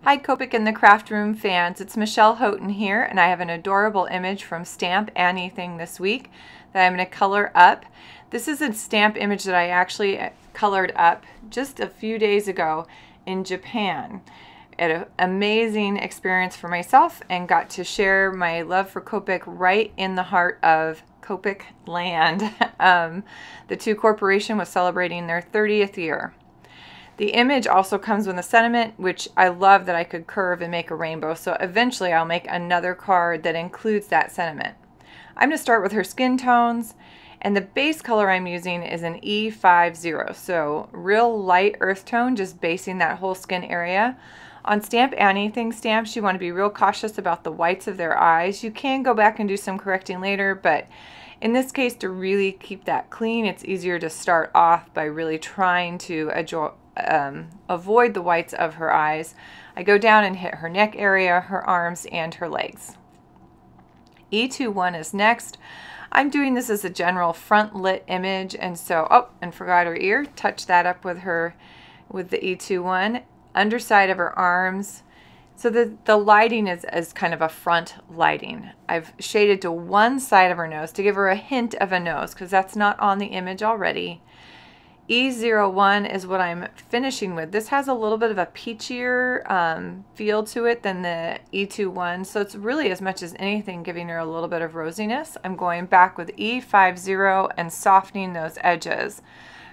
Hi Copic and the Craft Room fans, it's Michelle Houghton here, and I have an adorable image from Stamp AnnieThing this week that I'm going to color up. This is a stamp image that I actually colored up just a few days ago in Japan. An amazing experience for myself and got to share my love for Copic right in the heart of Copic land. The two corporation was celebrating their 30th year. The image also comes with a sentiment, which I love that I could curve and make a rainbow. So eventually I'll make another card that includes that sentiment. I'm going to start with her skin tones, and the base color I'm using is an E50. So real light earth tone, just basing that whole skin area. On Stamp AnnieThing stamps, you want to be real cautious about the whites of their eyes. You can go back and do some correcting later, but in this case, to really keep that clean, it's easier to start off by really trying to avoid the whites of her eyes. I go down and hit her neck area, her arms, and her legs. E21 is next. I'm doing this as a general front lit image, and so, oh, and forgot her ear. Touch that up with her, with the E21. Underside of her arms. So the lighting is kind of a front lighting. I've shaded to one side of her nose to give her a hint of a nose, because that's not on the image already. E01 is what I'm finishing with. This has a little bit of a peachier feel to it than the E21, so it's really, as much as anything, giving her a little bit of rosiness. I'm going back with E50 and softening those edges.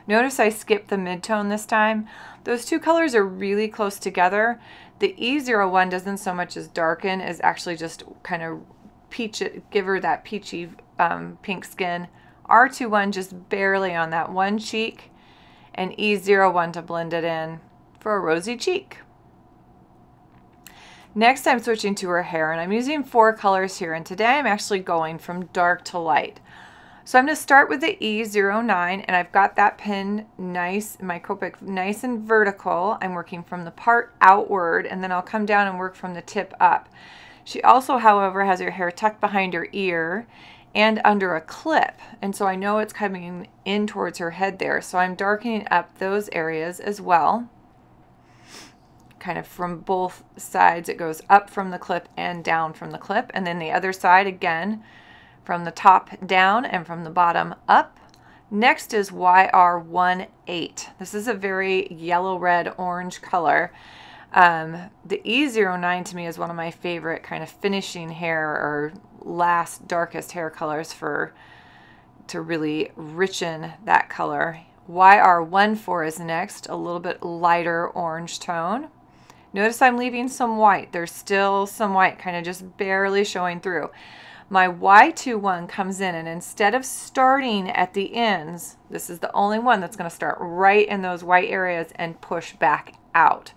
Notice I skipped the mid-tone this time. Those two colors are really close together. The E01 doesn't so much as darken as actually just kind of peach it, give her that peachy pink skin. R21 just barely on that one cheek, and E01 to blend it in for a rosy cheek. Next, I'm switching to her hair, and I'm using 4 colors here, and today I'm actually going from dark to light. So I'm going to start with the E09, and I've got that pin nice, my Copic nice and vertical. I'm working from the part outward, and then I'll come down and work from the tip up. She also, however, has her hair tucked behind her ear and under a clip, and so I know it's coming in towards her head there, so I'm darkening up those areas as well. Kind of from both sides, it goes up from the clip and down from the clip, and then the other side again, from the top down and from the bottom up. Next is YR18. This is a very yellow, red, orange color. The E09 to me is one of my favorite kind of finishing hair or last darkest hair colors to really richen that color. YR14 is next, a little bit lighter orange tone. Notice I'm leaving some white. There's still some white kind of just barely showing through. My Y21 comes in, and instead of starting at the ends, this is the only one that's going to start right in those white areas and push back out.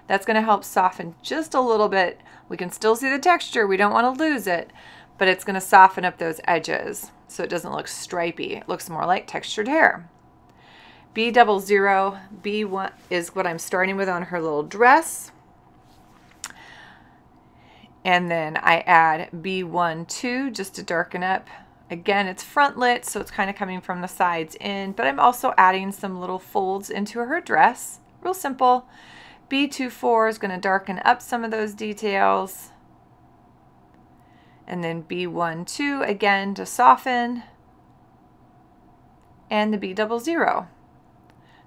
That's going to help soften just a little bit. We can still see the texture. We don't want to lose it, but it's going to soften up those edges so it doesn't look stripy. It looks more like textured hair. B00, B1 is what I'm starting with on her little dress. And then I add B12 just to darken up. Again, it's front lit, so it's kind of coming from the sides in, but I'm also adding some little folds into her dress. Real simple. B24 is going to darken up some of those details. And then B12 again to soften. And the B00.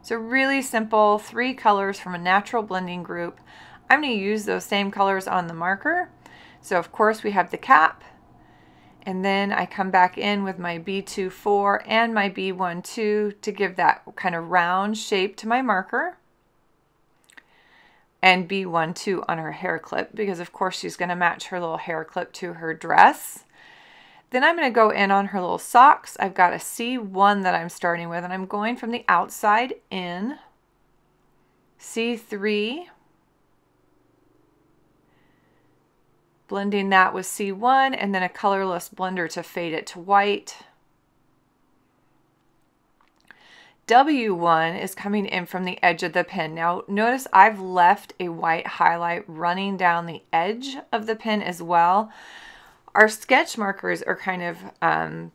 So really simple, 3 colors from a natural blending group. I'm going to use those same colors on the marker. So of course we have the cap, and then I come back in with my B24 and my B12 to give that kind of round shape to my marker, and B12 on her hair clip, because of course she's going to match her little hair clip to her dress. Then I'm going to go in on her little socks. I've got a C1 that I'm starting with, and I'm going from the outside in, C3, blending that with C1, and then a colorless blender to fade it to white. W1 is coming in from the edge of the pin. Now notice I've left a white highlight running down the edge of the pin as well. Our sketch markers are kind of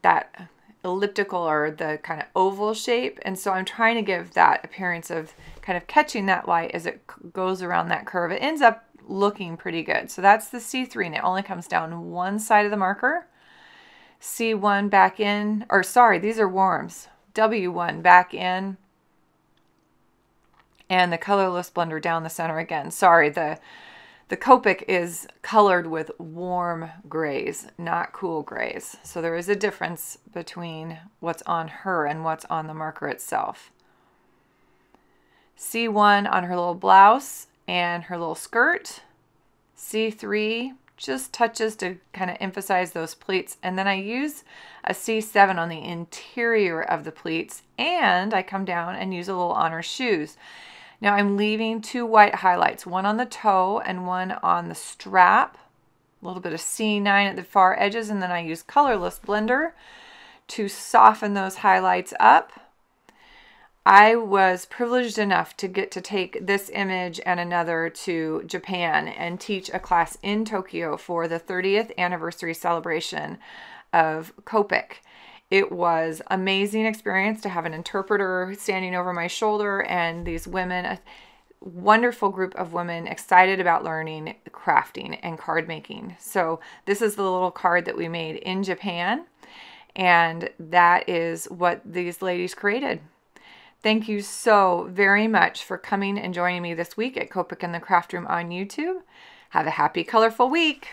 that elliptical or the kind of oval shape, and so I'm trying to give that appearance of kind of catching that light as it goes around that curve. It ends up looking pretty good. So that's the C3, and it only comes down one side of the marker. C1 back in, or sorry, these are warms. W1 back in, and the colorless blender down the center again. Sorry, the Copic is colored with warm grays, not cool grays. So there is a difference between what's on her and what's on the marker itself. C1 on her little blouse and her little skirt. C3 just touches to kind of emphasize those pleats. And then I use a C7 on the interior of the pleats, and I come down and use a little on her shoes. Now I'm leaving two white highlights, one on the toe and one on the strap, a little bit of C9 at the far edges, and then I use colorless blender to soften those highlights up. I was privileged enough to get to take this image and another to Japan and teach a class in Tokyo for the 30th anniversary celebration of Copic. It was an amazing experience to have an interpreter standing over my shoulder and these women, a wonderful group of women excited about learning crafting and card making. So this is the little card that we made in Japan, and that is what these ladies created. Thank you so very much for coming and joining me this week at Copic in the Craft Room on YouTube. Have a happy, colorful week.